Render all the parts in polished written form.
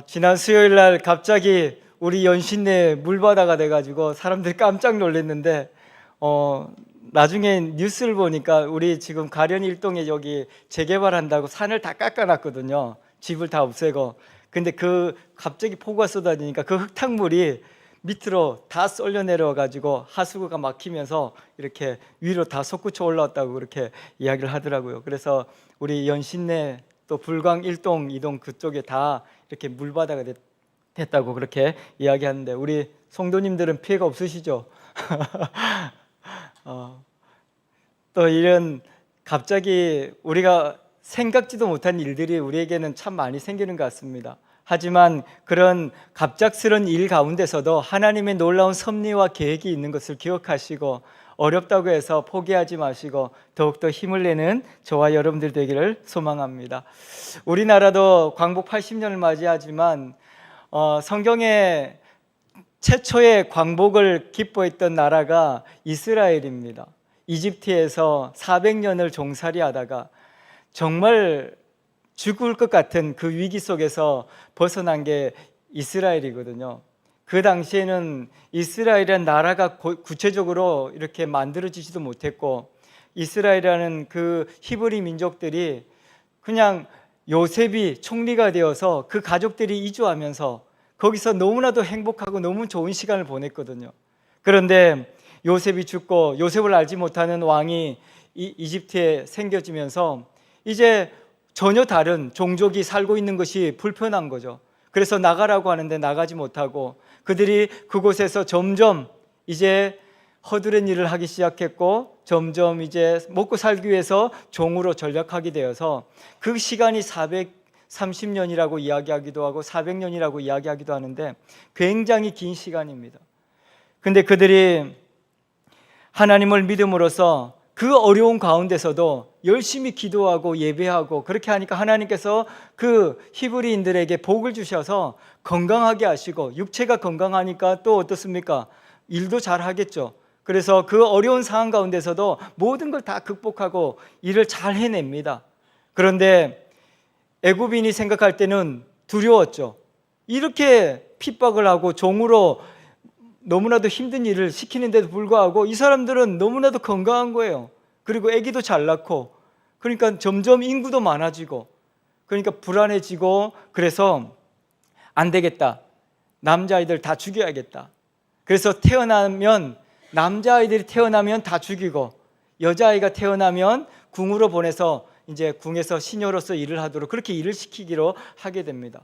지난 수요일 날 갑자기 우리 연신내에 물바다가 돼가지고 사람들이 깜짝 놀랐는데 나중에 뉴스를 보니까 우리 지금 가련 일동에 여기 재개발한다고 산을 다 깎아놨거든요. 집을 다 없애고. 근데 갑자기 폭우가 쏟아지니까 그 흙탕물이 밑으로 다 쏠려 내려와가지고 하수구가 막히면서 이렇게 위로 다 솟구쳐 올라왔다고 그렇게 이야기를 하더라고요. 그래서 우리 연신내 또 불광 1동, 2동 그쪽에 다 이렇게 물바다가 됐다고 그렇게 이야기하는데 우리 성도님들은 피해가 없으시죠? 또 이런 갑자기 우리가 생각지도 못한 일들이 우리에게는 참 많이 생기는 것 같습니다. 하지만 그런 갑작스런 일 가운데서도 하나님의 놀라운 섭리와 계획이 있는 것을 기억하시고 어렵다고 해서 포기하지 마시고 더욱더 힘을 내는 저와 여러분들 되기를 소망합니다. 우리나라도 광복 80년을 맞이하지만 성경에 최초의 광복을 기뻐했던 나라가 이스라엘입니다. 이집트에서 400년을 종살이하다가 정말 죽을 것 같은 그 위기 속에서 벗어난 게 이스라엘이거든요. 그 당시에는 이스라엘이라는 나라가 구체적으로 이렇게 만들어지지도 못했고 이스라엘이라는 그 히브리 민족들이 그냥 요셉이 총리가 되어서 그 가족들이 이주하면서 거기서 너무나도 행복하고 너무 좋은 시간을 보냈거든요. 그런데 요셉이 죽고 요셉을 알지 못하는 왕이 이집트에 생겨지면서 이제 전혀 다른 종족이 살고 있는 것이 불편한 거죠. 그래서 나가라고 하는데 나가지 못하고 그들이 그곳에서 점점 이제 허드렛 일을 하기 시작했고 점점 이제 먹고 살기 위해서 종으로 전락하게 되어서 그 시간이 430년이라고 이야기하기도 하고 400년이라고 이야기하기도 하는데 굉장히 긴 시간입니다. 근데 그들이 하나님을 믿음으로써 그 어려운 가운데서도 열심히 기도하고 예배하고 그렇게 하니까 하나님께서 그 히브리인들에게 복을 주셔서 건강하게 하시고 육체가 건강하니까 또 어떻습니까? 일도 잘 하겠죠. 그래서 그 어려운 상황 가운데서도 모든 걸 다 극복하고 일을 잘 해냅니다. 그런데 애굽인이 생각할 때는 두려웠죠. 이렇게 핍박을 하고 종으로 너무나도 힘든 일을 시키는데도 불구하고 이 사람들은 너무나도 건강한 거예요. 그리고 아기도 잘 낳고 그러니까 점점 인구도 많아지고 그러니까 불안해지고 그래서 안 되겠다. 남자아이들 다 죽여야겠다. 그래서 남자아이들이 태어나면 다 죽이고 여자아이가 태어나면 궁으로 보내서 이제 궁에서 시녀로서 일을 하도록 그렇게 일을 시키기로 하게 됩니다.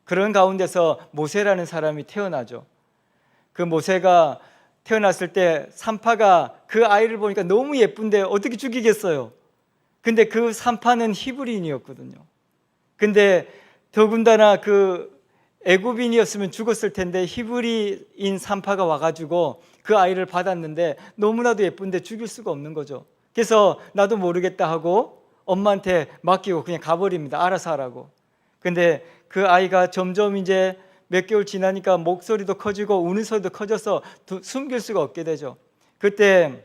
그런 가운데서 모세라는 사람이 태어나죠. 그 모세가 태어났을 때 산파가 그 아이를 보니까 너무 예쁜데 어떻게 죽이겠어요? 근데 그 산파는 히브리인이었거든요. 근데 더군다나 그 애굽인이었으면 죽었을 텐데 히브리인 산파가 와가지고 그 아이를 받았는데 너무나도 예쁜데 죽일 수가 없는 거죠. 그래서 나도 모르겠다 하고 엄마한테 맡기고 그냥 가버립니다. 알아서 하라고. 근데 그 아이가 점점 이제 몇 개월 지나니까 목소리도 커지고 우는 소리도 커져서 숨길 수가 없게 되죠. 그때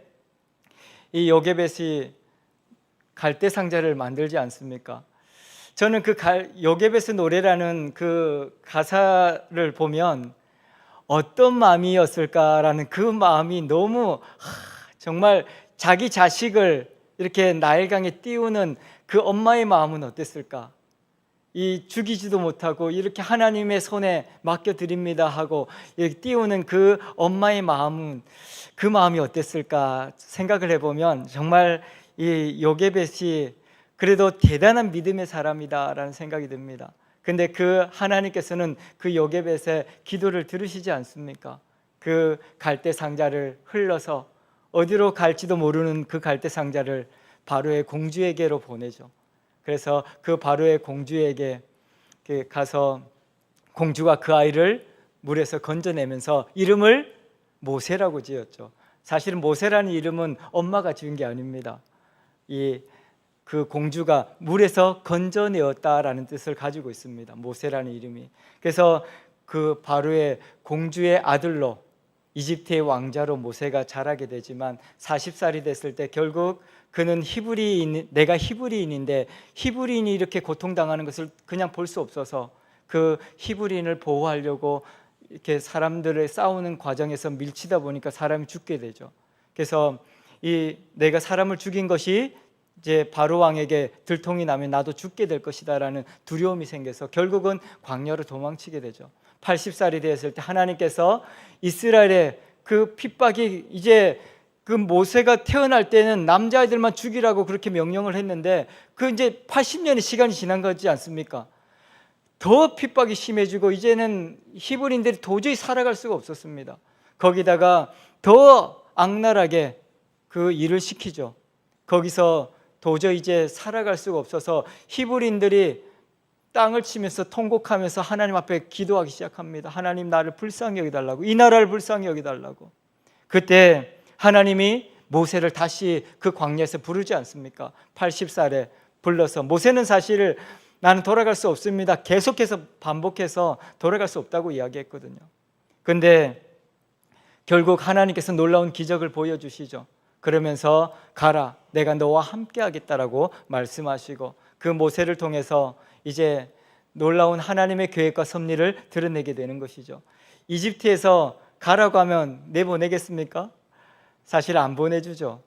이 요게벳이 갈대 상자를 만들지 않습니까? 저는 그 요게벳의 노래라는 그 가사를 보면 어떤 마음이었을까라는 그 마음이 너무 정말 자기 자식을 이렇게 나일강에 띄우는 그 엄마의 마음은 어땠을까? 이 죽이지도 못하고 이렇게 하나님의 손에 맡겨드립니다 하고 이렇게 띄우는 그 엄마의 마음은 그 마음이 어땠을까 생각을 해보면 정말 이 요게벳이 그래도 대단한 믿음의 사람이다라는 생각이 듭니다. 근데 그 하나님께서는 그 요게벳의 기도를 들으시지 않습니까? 그 갈대 상자를 흘러서 어디로 갈지도 모르는 그 갈대 상자를 바로의 공주에게로 보내죠. 그래서 그 바로의 공주에게 가서 공주가 그 아이를 물에서 건져내면서 이름을 모세라고 지었죠. 사실은 모세라는 이름은 엄마가 지은 게 아닙니다. 그 공주가 물에서 건져내었다라는 뜻을 가지고 있습니다. 모세라는 이름이. 그래서 그 바로의 공주의 아들로 이집트의 왕자로 모세가 자라게 되지만 40살이 됐을 때 결국 그는 내가 히브리인인데 히브리인이 이렇게 고통당하는 것을 그냥 볼 수 없어서 그 히브리인을 보호하려고 이렇게 사람들의 싸우는 과정에서 밀치다 보니까 사람이 죽게 되죠. 그래서 내가 사람을 죽인 것이 이제 바로 왕에게 들통이 나면 나도 죽게 될 것이다라는 두려움이 생겨서 결국은 광야로 도망치게 되죠. 80살이 되었을 때 하나님께서 이스라엘의 그 핍박이 이제 그 모세가 태어날 때는 남자아이들만 죽이라고 그렇게 명령을 했는데 그 이제 80년의 시간이 지난 거지 않습니까? 더 핍박이 심해지고 이제는 히브리인들이 도저히 살아갈 수가 없었습니다. 거기다가 더 악랄하게 그 일을 시키죠. 거기서 도저히 이제 살아갈 수가 없어서 히브리인들이 땅을 치면서 통곡하면서 하나님 앞에 기도하기 시작합니다. 하나님, 나를 불쌍히 여기달라고, 이 나라를 불쌍히 여기달라고. 그때 하나님이 모세를 다시 그 광야에서 부르지 않습니까? 80살에 불러서. 모세는 사실 나는 돌아갈 수 없습니다, 계속해서 반복해서 돌아갈 수 없다고 이야기했거든요. 그런데 결국 하나님께서 놀라운 기적을 보여주시죠. 그러면서 가라, 내가 너와 함께 하겠다라고 말씀하시고 그 모세를 통해서 이제 놀라운 하나님의 계획과 섭리를 드러내게 되는 것이죠. 이집트에서 가라고 하면 내보내겠습니까? 사실 안 보내주죠.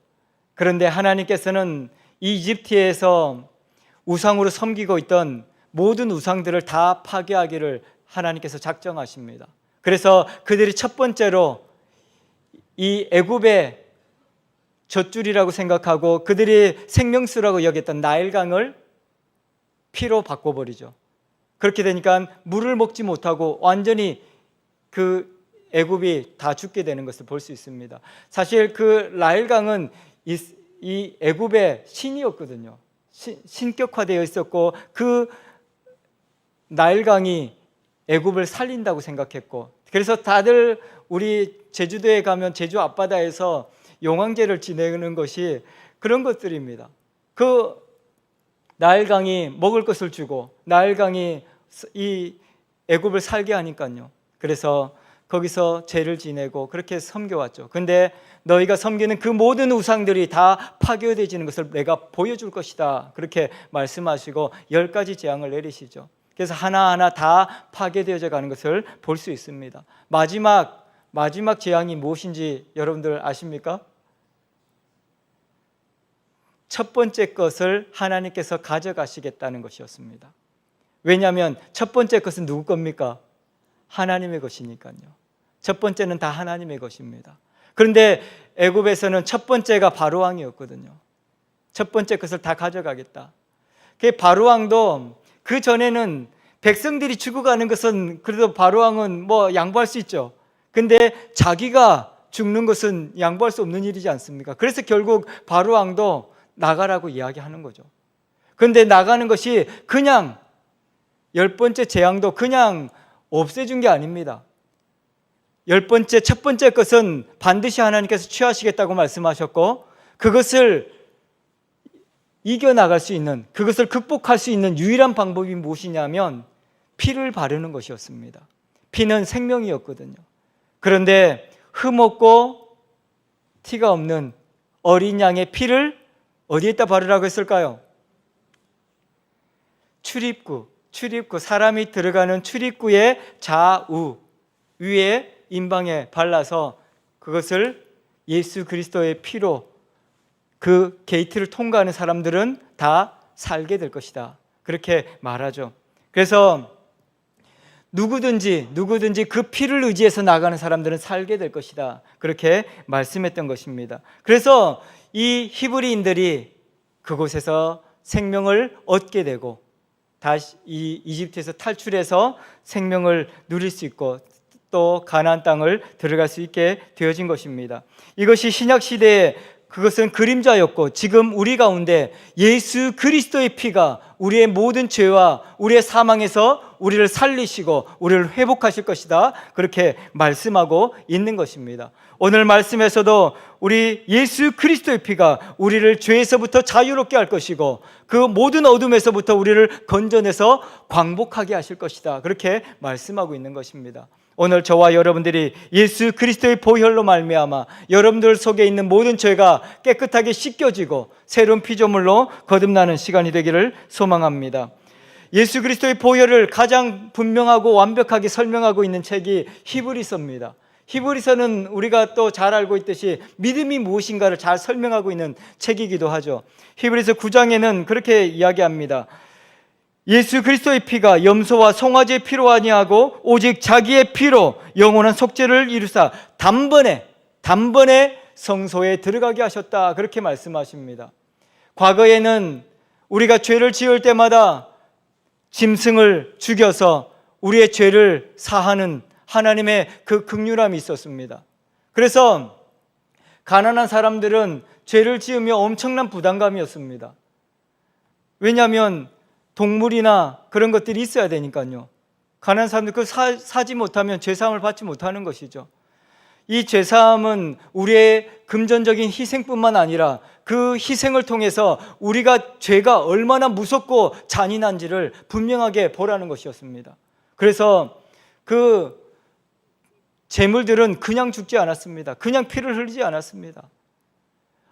그런데 하나님께서는 이 이집트에서 우상으로 섬기고 있던 모든 우상들을 다 파괴하기를 하나님께서 작정하십니다. 그래서 그들이 첫 번째로 이 애굽의 젖줄이라고 생각하고 그들이 생명수라고 여겼던 나일강을 피로 바꿔버리죠. 그렇게 되니까 물을 먹지 못하고 완전히 그 애굽이 다 죽게 되는 것을 볼 수 있습니다. 사실 그 나일강은 이 애굽의 신이었거든요. 신격화되어 있었고 그 나일강이 애굽을 살린다고 생각했고, 그래서 다들 우리 제주도에 가면 제주 앞바다에서 용왕제를 지내는 것이 그런 것들입니다. 그 나일강이 먹을 것을 주고 나일강이 이 애굽을 살게 하니까요. 그래서 거기서 제를 지내고 그렇게 섬겨왔죠. 근데 너희가 섬기는 그 모든 우상들이 다 파괴되지는 것을 내가 보여줄 것이다, 그렇게 말씀하시고 10가지 재앙을 내리시죠. 그래서 하나하나 다 파괴되어져 가는 것을 볼 수 있습니다. 마지막 재앙이 무엇인지 여러분들 아십니까? 첫 번째 것을 하나님께서 가져가시겠다는 것이었습니다. 왜냐하면 첫 번째 것은 누구 겁니까? 하나님의 것이니까요. 첫 번째는 다 하나님의 것입니다. 그런데 애굽에서는 첫 번째가 바로왕이었거든요. 첫 번째 것을 다 가져가겠다. 그 바로왕도 그 전에는 백성들이 죽어가는 것은 그래도 바로왕은 뭐 양보할 수 있죠. 근데 자기가 죽는 것은 양보할 수 없는 일이지 않습니까? 그래서 결국 바로왕도 나가라고 이야기하는 거죠. 그런데 나가는 것이 그냥 10번째 재앙도 그냥 없애준 게 아닙니다. 첫 번째 것은 반드시 하나님께서 취하시겠다고 말씀하셨고, 그것을 이겨나갈 수 있는, 그것을 극복할 수 있는 유일한 방법이 무엇이냐면 피를 바르는 것이었습니다. 피는 생명이었거든요. 그런데 흠없고 티가 없는 어린 양의 피를 어디에다 바르라고 했을까요? 출입구, 사람이 들어가는 출입구의 좌우 위에 임방에 발라서 그것을 예수 그리스도의 피로 그 게이트를 통과하는 사람들은 다 살게 될 것이다, 그렇게 말하죠. 그래서 누구든지 그 피를 의지해서 나가는 사람들은 살게 될 것이다, 그렇게 말씀했던 것입니다. 그래서 이 히브리인들이 그곳에서 생명을 얻게 되고 다시 이 이집트에서 탈출해서 생명을 누릴 수 있고 또 가나안 땅을 들어갈 수 있게 되어진 것입니다. 이것이 신약 시대에 그것은 그림자였고, 지금 우리 가운데 예수 그리스도의 피가 우리의 모든 죄와 우리의 사망에서 우리를 살리시고 우리를 회복하실 것이다, 그렇게 말씀하고 있는 것입니다. 오늘 말씀에서도 우리 예수 그리스도의 피가 우리를 죄에서부터 자유롭게 할 것이고 그 모든 어둠에서부터 우리를 건져내서 광복하게 하실 것이다, 그렇게 말씀하고 있는 것입니다. 오늘 저와 여러분들이 예수 그리스도의 보혈로 말미암아 여러분들 속에 있는 모든 죄가 깨끗하게 씻겨지고 새로운 피조물로 거듭나는 시간이 되기를 소망합니다. 예수 그리스도의 보혈을 가장 분명하고 완벽하게 설명하고 있는 책이 히브리서입니다. 히브리서는 우리가 또 잘 알고 있듯이 믿음이 무엇인가를 잘 설명하고 있는 책이기도 하죠. 히브리서 9장에는 그렇게 이야기합니다. 예수 그리스도의 피가 염소와 송아지의 피로 아니하고 오직 자기의 피로 영원한 속죄를 이루사 단번에 성소에 들어가게 하셨다, 그렇게 말씀하십니다. 과거에는 우리가 죄를 지을 때마다 짐승을 죽여서 우리의 죄를 사하는 하나님의 그 긍휼함이 있었습니다. 그래서 가난한 사람들은 죄를 지으며 엄청난 부담감이었습니다. 왜냐하면 동물이나 그런 것들이 있어야 되니까요. 가난한 사람들 그 사지 못하면 죄사함을 받지 못하는 것이죠. 이 죄사함은 우리의 금전적인 희생뿐만 아니라 그 희생을 통해서 우리가 죄가 얼마나 무섭고 잔인한지를 분명하게 보라는 것이었습니다. 그래서 그 제물들은 그냥 죽지 않았습니다. 그냥 피를 흘리지 않았습니다.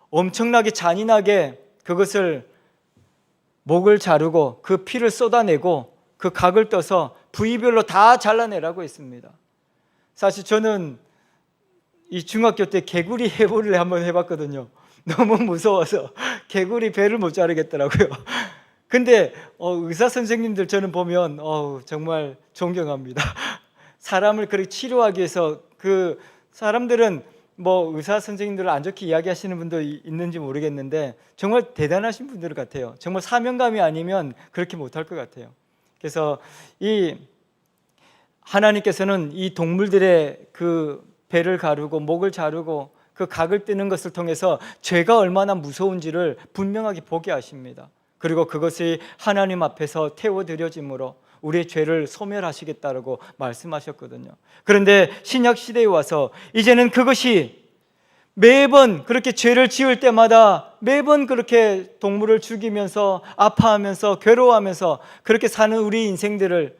엄청나게 잔인하게 그것을 목을 자르고 그 피를 쏟아내고 그 각을 떠서 부위별로 다 잘라내라고 했습니다. 사실 저는 이 중학교 때 개구리 해부를 한번 해봤거든요. 너무 무서워서 개구리 배를 못 자르겠더라고요. 근데 의사 선생님들 저는 보면 정말 존경합니다. 사람을 그렇게 치료하기 위해서 그 사람들은 뭐 의사 선생님들을 안 좋게 이야기하시는 분도 있는지 모르겠는데 정말 대단하신 분들 같아요. 정말 사명감이 아니면 그렇게 못할 것 같아요. 그래서 이 하나님께서는 이 동물들의 그 배를 가르고 목을 자르고 그 각을 뜨는 것을 통해서 죄가 얼마나 무서운지를 분명하게 보게 하십니다. 그리고 그것이 하나님 앞에서 태워드려짐으로 우리의 죄를 소멸하시겠다라고 말씀하셨거든요. 그런데 신약 시대에 와서 이제는 그것이 매번 그렇게 죄를 지을 때마다 매번 그렇게 동물을 죽이면서 아파하면서 괴로워하면서 그렇게 사는 우리 인생들을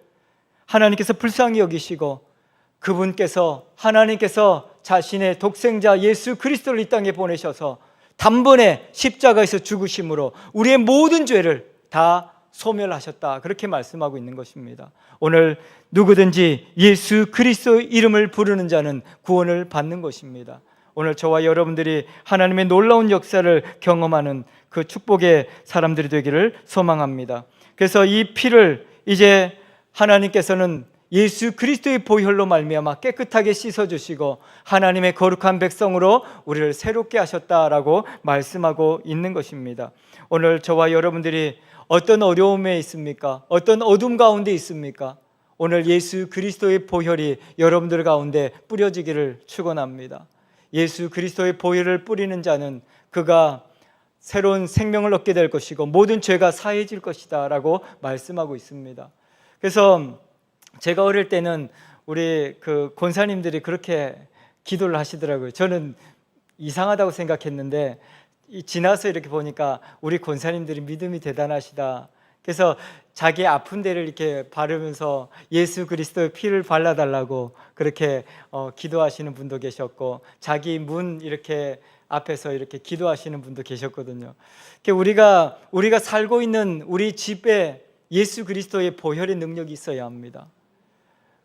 하나님께서 불쌍히 여기시고 그분께서 하나님께서 자신의 독생자 예수 그리스도를 이 땅에 보내셔서 단번에 십자가에서 죽으심으로 우리의 모든 죄를 다 소멸하셨다, 그렇게 말씀하고 있는 것입니다. 오늘 누구든지 예수 그리스도의 이름을 부르는 자는 구원을 받는 것입니다. 오늘 저와 여러분들이 하나님의 놀라운 역사를 경험하는 그 축복의 사람들이 되기를 소망합니다. 그래서 이 피를 이제 하나님께서는 예수 그리스도의 보혈로 말미암아 깨끗하게 씻어주시고 하나님의 거룩한 백성으로 우리를 새롭게 하셨다라고 말씀하고 있는 것입니다. 오늘 저와 여러분들이 어떤 어려움에 있습니까? 어떤 어둠 가운데 있습니까? 오늘 예수 그리스도의 보혈이 여러분들 가운데 뿌려지기를 축원합니다. 예수 그리스도의 보혈을 뿌리는 자는 그가 새로운 생명을 얻게 될 것이고 모든 죄가 사해질 것이다 라고 말씀하고 있습니다. 그래서 제가 어릴 때는 우리 그 권사님들이 그렇게 기도를 하시더라고요. 저는 이상하다고 생각했는데 지나서 이렇게 보니까 우리 권사님들이 믿음이 대단하시다. 그래서 자기 아픈 데를 이렇게 바르면서 예수 그리스도의 피를 발라달라고 그렇게 기도하시는 분도 계셨고, 자기 문 이렇게 앞에서 이렇게 기도하시는 분도 계셨거든요. 우리가 살고 있는 우리 집에 예수 그리스도의 보혈의 능력이 있어야 합니다.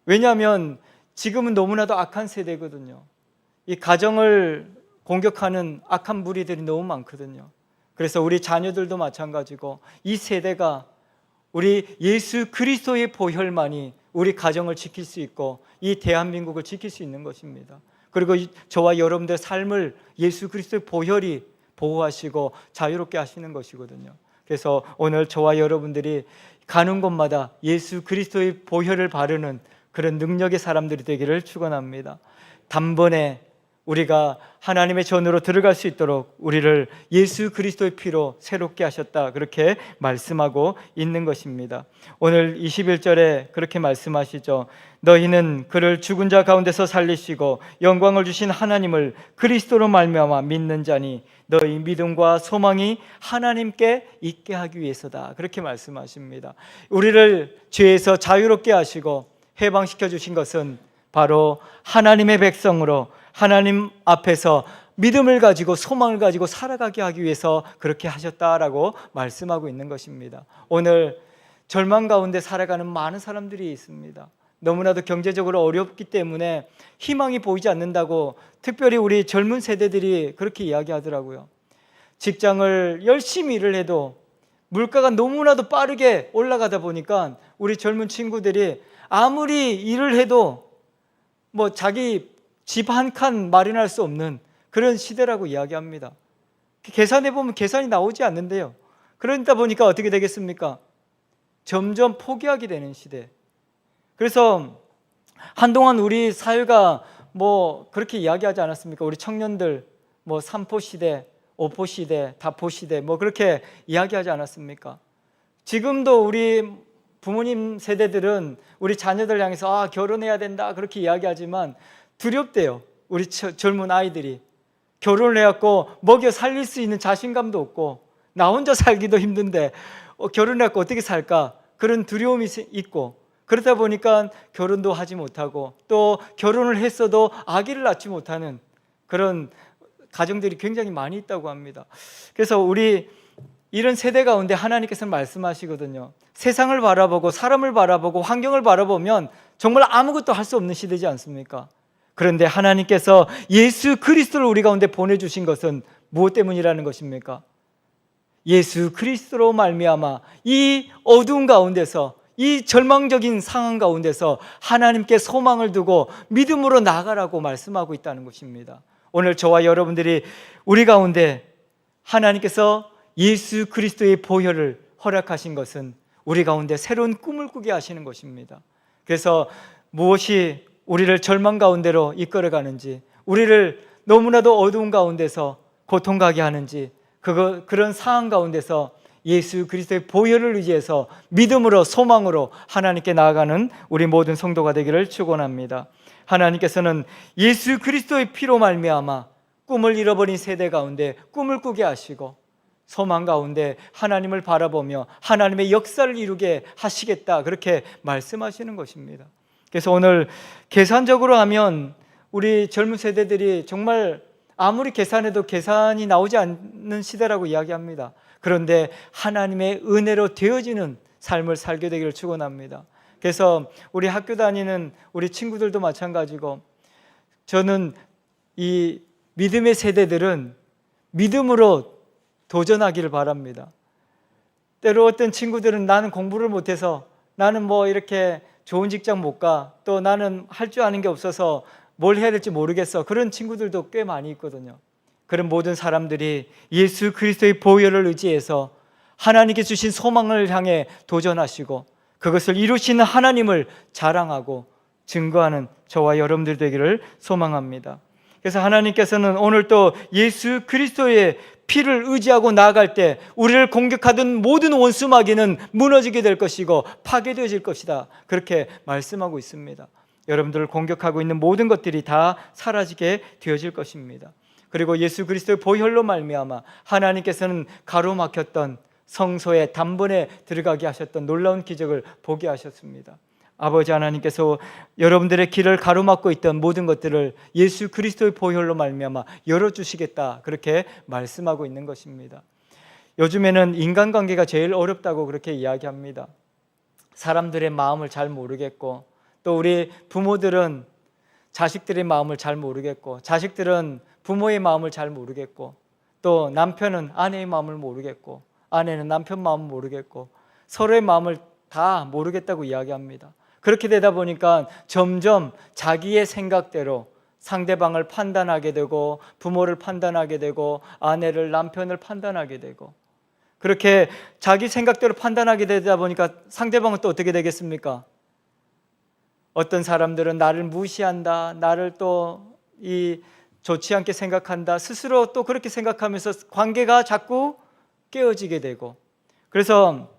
왜냐하면 지금은 너무나도 악한 세대거든요. 이 가정을 공격하는 악한 무리들이 너무 많거든요. 그래서 우리 자녀들도 마찬가지고 이 세대가 우리 예수 그리스도의 보혈만이 우리 가정을 지킬 수 있고 이 대한민국을 지킬 수 있는 것입니다. 그리고 저와 여러분들의 삶을 예수 그리스도의 보혈이 보호하시고 자유롭게 하시는 것이거든요. 그래서 오늘 저와 여러분들이 가는 곳마다 예수 그리스도의 보혈을 바르는 그런 능력의 사람들이 되기를 축원합니다. 단번에 우리가 하나님의 전으로 들어갈 수 있도록 우리를 예수 그리스도의 피로 새롭게 하셨다, 그렇게 말씀하고 있는 것입니다. 오늘 21절에 그렇게 말씀하시죠. 너희는 그를 죽은 자 가운데서 살리시고 영광을 주신 하나님을 그리스도로 말미암아 믿는 자니 너희 믿음과 소망이 하나님께 있게 하기 위해서다, 그렇게 말씀하십니다. 우리를 죄에서 자유롭게 하시고 해방시켜 주신 것은 바로 하나님의 백성으로 하나님 앞에서 믿음을 가지고 소망을 가지고 살아가게 하기 위해서 그렇게 하셨다라고 말씀하고 있는 것입니다. 오늘 절망 가운데 살아가는 많은 사람들이 있습니다. 너무나도 경제적으로 어렵기 때문에 희망이 보이지 않는다고 특별히 우리 젊은 세대들이 그렇게 이야기하더라고요. 직장을 열심히 일을 해도 물가가 너무나도 빠르게 올라가다 보니까 우리 젊은 친구들이 아무리 일을 해도 뭐 자기 집 한 칸 마련할 수 없는 그런 시대라고 이야기합니다. 계산해 보면 계산이 나오지 않는데요. 그러다 보니까 어떻게 되겠습니까? 점점 포기하게 되는 시대. 그래서 한동안 우리 사회가 뭐 그렇게 이야기하지 않았습니까? 우리 청년들 뭐 3포 시대, 5포 시대, 다포 시대 뭐 그렇게 이야기하지 않았습니까? 지금도 우리 부모님 세대들은 우리 자녀들 향해서 결혼해야 된다 그렇게 이야기하지만 두렵대요. 우리 젊은 아이들이 결혼을 해갖고 먹여 살릴 수 있는 자신감도 없고 나 혼자 살기도 힘든데 결혼해갖고 어떻게 살까 그런 두려움이 있고, 그러다 보니까 결혼도 하지 못하고 또 결혼을 했어도 아기를 낳지 못하는 그런 가정들이 굉장히 많이 있다고 합니다. 그래서 우리 이런 세대 가운데 하나님께서는 말씀하시거든요. 세상을 바라보고 사람을 바라보고 환경을 바라보면 정말 아무것도 할 수 없는 시대지 않습니까? 그런데 하나님께서 예수 그리스도를 우리 가운데 보내주신 것은 무엇 때문이라는 것입니까? 예수 그리스도로 말미암아 이 어두운 가운데서, 이 절망적인 상황 가운데서 하나님께 소망을 두고 믿음으로 나아가라고 말씀하고 있다는 것입니다. 오늘 저와 여러분들이 우리 가운데 하나님께서 예수 그리스도의 보혈을 허락하신 것은 우리 가운데 새로운 꿈을 꾸게 하시는 것입니다. 그래서 무엇이 우리를 절망 가운데로 이끌어가는지, 우리를 너무나도 어두운 가운데서 고통가게 하는지, 그런 상황 가운데서 예수 그리스도의 보혈을 의지해서 믿음으로 소망으로 하나님께 나아가는 우리 모든 성도가 되기를 축원합니다. 하나님께서는 예수 그리스도의 피로 말미암아 꿈을 잃어버린 세대 가운데 꿈을 꾸게 하시고 소망 가운데 하나님을 바라보며 하나님의 역사를 이루게 하시겠다 그렇게 말씀하시는 것입니다. 그래서 오늘 계산적으로 하면 우리 젊은 세대들이 정말 아무리 계산해도 계산이 나오지 않는 시대라고 이야기합니다. 그런데 하나님의 은혜로 되어지는 삶을 살게 되기를 축원합니다. 그래서 우리 학교 다니는 우리 친구들도 마찬가지고, 저는 이 믿음의 세대들은 믿음으로 도전하기를 바랍니다. 때로 어떤 친구들은 나는 공부를 못해서, 나는 뭐 이렇게 좋은 직장 못 가, 또 나는 할 줄 아는 게 없어서 뭘 해야 될지 모르겠어, 그런 친구들도 꽤 많이 있거든요. 그런 모든 사람들이 예수 그리스도의 보혈을 의지해서 하나님께 주신 소망을 향해 도전하시고 그것을 이루시는 하나님을 자랑하고 증거하는 저와 여러분들 되기를 소망합니다. 그래서 하나님께서는 오늘 또 예수 그리스도의 피를 의지하고 나아갈 때 우리를 공격하던 모든 원수 마귀는 무너지게 될 것이고 파괴되어질 것이다 그렇게 말씀하고 있습니다. 여러분들을 공격하고 있는 모든 것들이 다 사라지게 되어질 것입니다. 그리고 예수 그리스도의 보혈로 말미암아 하나님께서는 가로막혔던 성소에 단번에 들어가게 하셨던 놀라운 기적을 보게 하셨습니다. 아버지 하나님께서 여러분들의 길을 가로막고 있던 모든 것들을 예수 그리스도의 보혈로 말미암아 열어주시겠다 그렇게 말씀하고 있는 것입니다. 요즘에는 인간관계가 제일 어렵다고 그렇게 이야기합니다. 사람들의 마음을 잘 모르겠고, 또 우리 부모들은 자식들의 마음을 잘 모르겠고, 자식들은 부모의 마음을 잘 모르겠고, 또 남편은 아내의 마음을 모르겠고, 아내는 남편 마음을 모르겠고, 서로의 마음을 다 모르겠다고 이야기합니다. 그렇게 되다 보니까 점점 자기의 생각대로 상대방을 판단하게 되고, 부모를 판단하게 되고, 아내를, 남편을 판단하게 되고, 그렇게 자기 생각대로 판단하게 되다 보니까 상대방은 또 어떻게 되겠습니까? 어떤 사람들은 나를 무시한다, 나를 또 좋지 않게 생각한다, 스스로 또 그렇게 생각하면서 관계가 자꾸 깨어지게 되고, 그래서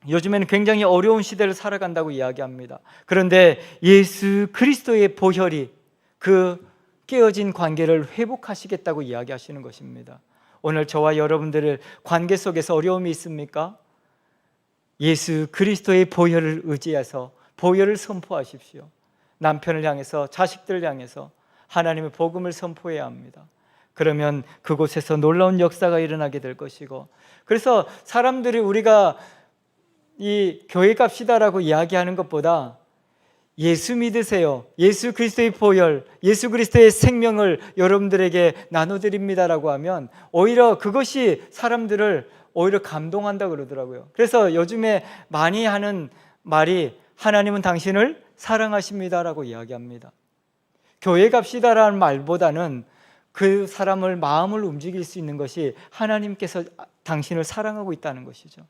요즘에는 굉장히 어려운 시대를 살아간다고 이야기합니다. 그런데 예수 그리스도의 보혈이 그 깨어진 관계를 회복하시겠다고 이야기하시는 것입니다. 오늘 저와 여러분들의 관계 속에서 어려움이 있습니까? 예수 그리스도의 보혈을 의지해서 보혈을 선포하십시오. 남편을 향해서, 자식들을 향해서 하나님의 복음을 선포해야 합니다. 그러면 그곳에서 놀라운 역사가 일어나게 될 것이고, 그래서 사람들이 우리가 이 교회 갑시다라고 이야기하는 것보다 예수 믿으세요, 예수 그리스도의 보혈, 예수 그리스도의 생명을 여러분들에게 나눠드립니다라고 하면 오히려 그것이 사람들을 오히려 감동한다 그러더라고요. 그래서 요즘에 많이 하는 말이 하나님은 당신을 사랑하십니다라고 이야기합니다. 교회 갑시다라는 말보다는 그 사람을 마음을 움직일 수 있는 것이 하나님께서 당신을 사랑하고 있다는 것이죠.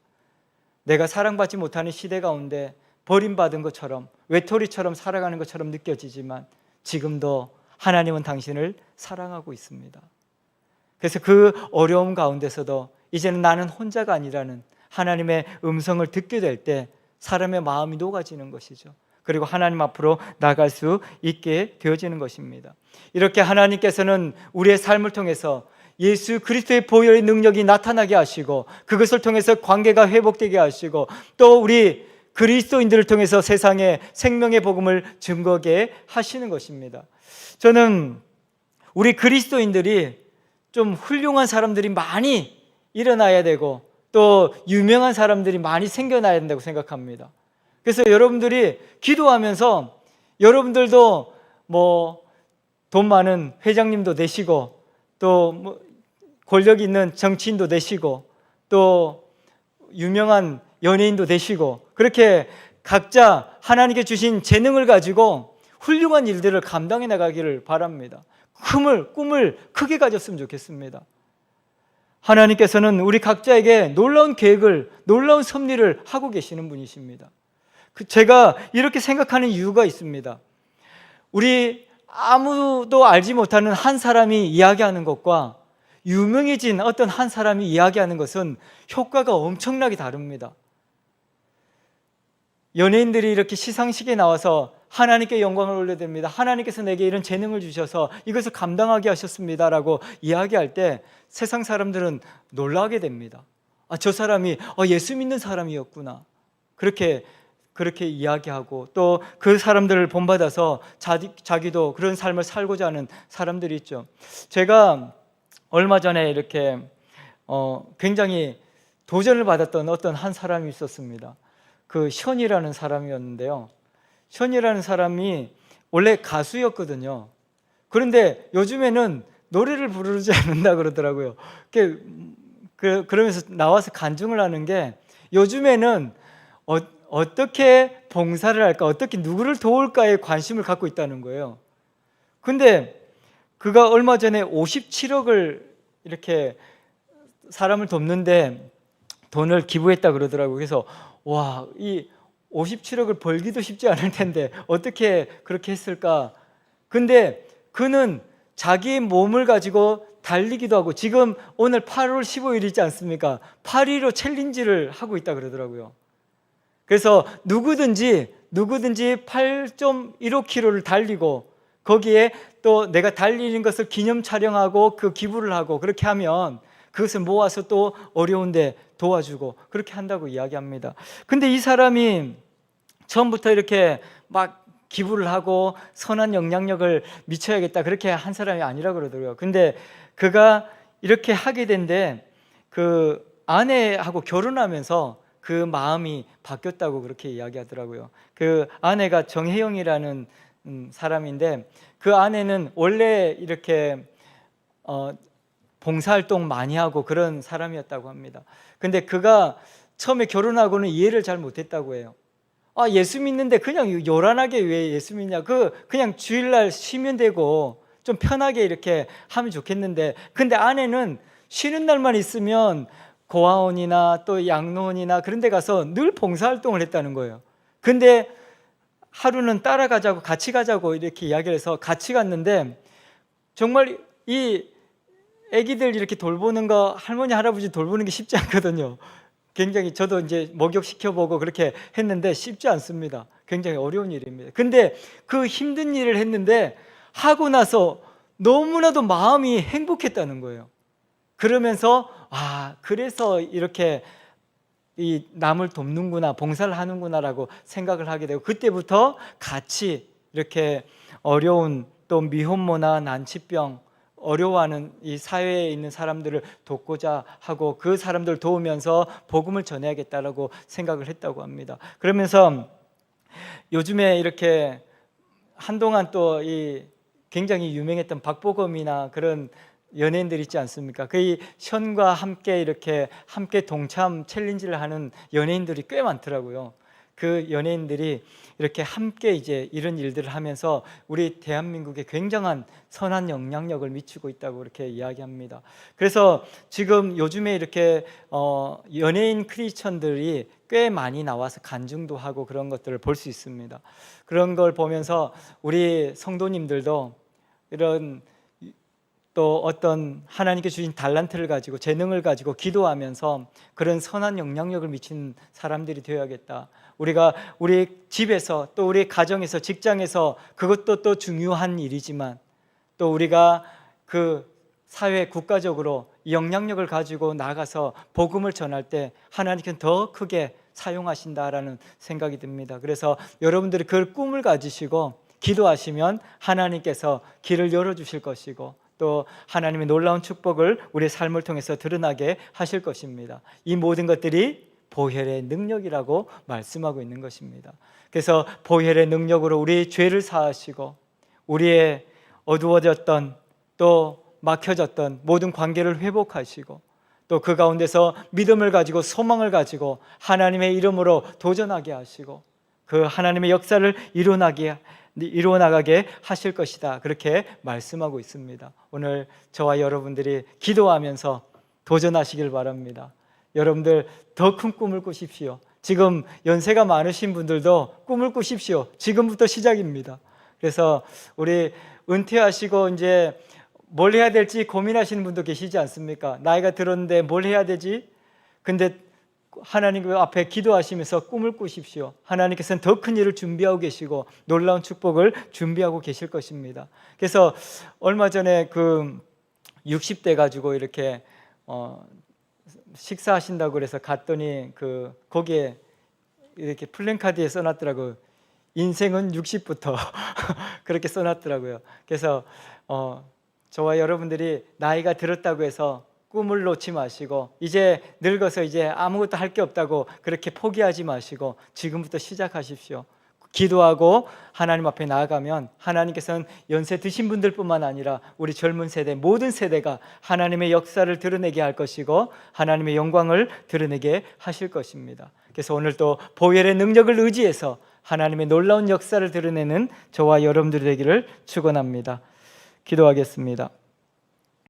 내가 사랑받지 못하는 시대 가운데 버림받은 것처럼 외톨이처럼 살아가는 것처럼 느껴지지만 지금도 하나님은 당신을 사랑하고 있습니다. 그래서 그 어려움 가운데서도 이제는 나는 혼자가 아니라는 하나님의 음성을 듣게 될 때 사람의 마음이 녹아지는 것이죠. 그리고 하나님 앞으로 나갈 수 있게 되어지는 것입니다. 이렇게 하나님께서는 우리의 삶을 통해서 예수 그리스도의 보혈의 능력이 나타나게 하시고 그것을 통해서 관계가 회복되게 하시고 또 우리 그리스도인들을 통해서 세상에 생명의 복음을 증거하게 하시는 것입니다. 저는 우리 그리스도인들이 좀 훌륭한 사람들이 많이 일어나야 되고 또 유명한 사람들이 많이 생겨나야 된다고 생각합니다. 그래서 여러분들이 기도하면서 여러분들도 뭐 돈 많은 회장님도 되시고 또 뭐 권력 있는 정치인도 되시고 또 유명한 연예인도 되시고 그렇게 각자 하나님께 주신 재능을 가지고 훌륭한 일들을 감당해 나가기를 바랍니다. 꿈을 크게 가졌으면 좋겠습니다. 하나님께서는 우리 각자에게 놀라운 계획을, 놀라운 섭리를 하고 계시는 분이십니다. 제가 이렇게 생각하는 이유가 있습니다. 우리 아무도 알지 못하는 한 사람이 이야기하는 것과 유명해진 어떤 한 사람이 이야기하는 것은 효과가 엄청나게 다릅니다. 연예인들이 이렇게 시상식에 나와서 하나님께 영광을 올려드립니다, 하나님께서 내게 이런 재능을 주셔서 이것을 감당하게 하셨습니다라고 이야기할 때 세상 사람들은 놀라게 됩니다. 저 사람이 예수 믿는 사람이었구나, 그렇게 이야기하고 또 그 사람들을 본받아서 자기도 그런 삶을 살고자 하는 사람들이 있죠. 제가 얼마 전에 이렇게 굉장히 도전을 받았던 어떤 한 사람이 있었습니다. 그 션이라는 사람이었는데요. 션이라는 사람이 원래 가수였거든요. 그런데 요즘에는 노래를 부르지 않는다 그러더라고요. 그러면서 나와서 간증을 하는 게 요즘에는 어떻게 봉사를 할까, 어떻게 누구를 도울까에 관심을 갖고 있다는 거예요. 근데 그가 얼마 전에 57억을 이렇게 사람을 돕는데 돈을 기부했다 그러더라고요. 그래서 와, 이 57억을 벌기도 쉽지 않을 텐데 어떻게 그렇게 했을까? 근데 그는 자기 몸을 가지고 달리기도 하고 지금 오늘 8월 15일이지 않습니까? 8.15 챌린지를 하고 있다 그러더라고요. 그래서 누구든지 8.15km를 달리고 거기에 또 내가 달리는 것을 기념 촬영하고 그 기부를 하고 그렇게 하면 그것을 모아서 또 어려운데 도와주고 그렇게 한다고 이야기합니다. 근데 이 사람이 처음부터 이렇게 막 기부를 하고 선한 영향력을 미쳐야겠다 그렇게 한 사람이 아니라 그러더라고요. 근데 그가 이렇게 하게 된데 그 아내하고 결혼하면서 그 마음이 바뀌었다고 그렇게 이야기하더라고요. 그 아내가 정혜영이라는 사람인데 그 아내는 원래 이렇게 봉사활동 많이 하고 그런 사람이었다고 합니다. 근데 그가 처음에 결혼하고는 이해를 잘 못했다고 해요. 예수 믿는데 그냥 요란하게 왜 예수 믿냐, 그냥 주일날 쉬면 되고 좀 편하게 이렇게 하면 좋겠는데, 근데 아내는 쉬는 날만 있으면 고아원이나 또 양로원이나 그런 데 가서 늘 봉사활동을 했다는 거예요. 근데 하루는 따라가자고, 같이 가자고 이렇게 이야기를 해서 같이 갔는데 정말 이 애기들 이렇게 돌보는 거, 할머니 할아버지 돌보는 게 쉽지 않거든요. 굉장히 저도 이제 목욕시켜보고 그렇게 했는데 쉽지 않습니다. 굉장히 어려운 일입니다. 근데 그 힘든 일을 했는데 하고 나서 너무나도 마음이 행복했다는 거예요. 그러면서 그래서 이렇게 이 남을 돕는구나, 봉사를 하는구나라고 생각을 하게 되고, 그때부터 같이 이렇게 어려운 또 미혼모나 난치병 어려워하는 이 사회에 있는 사람들을 돕고자 하고 그 사람들을 도우면서 복음을 전해야겠다라고 생각을 했다고 합니다. 그러면서 요즘에 이렇게 한동안 또 이 굉장히 유명했던 박보검이나 그런 연예인들 있지 않습니까? 그 션과 함께 이렇게 함께 동참 챌린지를 하는 연예인들이 꽤 많더라고요. 그 연예인들이 이렇게 함께 이제 이런 일들을 하면서 우리 대한민국에 굉장한 선한 영향력을 미치고 있다고 이렇게 이야기합니다. 그래서 지금 요즘에 이렇게 연예인 크리스천들이 꽤 많이 나와서 간증도 하고 그런 것들을 볼 수 있습니다. 그런 걸 보면서 우리 성도님들도 이런 또 어떤 하나님께 주신 달란트를 가지고 재능을 가지고 기도하면서 그런 선한 영향력을 미치는 사람들이 되어야겠다. 우리가 우리 집에서 또 우리 가정에서 직장에서 그것도 또 중요한 일이지만 또 우리가 그 사회 국가적으로 영향력을 가지고 나가서 복음을 전할 때 하나님께서 더 크게 사용하신다라는 생각이 듭니다. 그래서 여러분들이 그 꿈을 가지시고 기도하시면 하나님께서 길을 열어주실 것이고 또 하나님의 놀라운 축복을 우리의 삶을 통해서 드러나게 하실 것입니다. 이 모든 것들이 보혈의 능력이라고 말씀하고 있는 것입니다. 그래서 보혈의 능력으로 우리 죄를 사하시고 우리의 어두워졌던 또 막혀졌던 모든 관계를 회복하시고 또 그 가운데서 믿음을 가지고 소망을 가지고 하나님의 이름으로 도전하게 하시고 그 하나님의 역사를 이루어 나가게 하실 것이다. 그렇게 말씀하고 있습니다. 오늘 저와 여러분들이 기도하면서 도전하시길 바랍니다. 여러분들 더 큰 꿈을 꾸십시오. 지금 연세가 많으신 분들도 꿈을 꾸십시오. 지금부터 시작입니다. 그래서 우리 은퇴하시고 이제 뭘 해야 될지 고민하시는 분도 계시지 않습니까? 나이가 들었는데 뭘 해야 되지? 근데 하나님 앞에 기도하시면서 꿈을 꾸십시오. 하나님께서는 더 큰 일을 준비하고 계시고 놀라운 축복을 준비하고 계실 것입니다. 그래서 얼마 전에 그 60대 가지고 이렇게 식사하신다고 그래서 갔더니 그 거기에 이렇게 플랜카드에 써놨더라고요. 인생은 60부터 그렇게 써놨더라고요. 그래서 저와 여러분들이 나이가 들었다고 해서 꿈을 놓지 마시고 이제 늙어서 이제 아무것도 할 게 없다고 그렇게 포기하지 마시고 지금부터 시작하십시오. 기도하고 하나님 앞에 나아가면 하나님께서는 연세 드신 분들뿐만 아니라 우리 젊은 세대 모든 세대가 하나님의 역사를 드러내게 할 것이고 하나님의 영광을 드러내게 하실 것입니다. 그래서 오늘 또 보혈의 능력을 의지해서 하나님의 놀라운 역사를 드러내는 저와 여러분들이 되기를 축원합니다. 기도하겠습니다.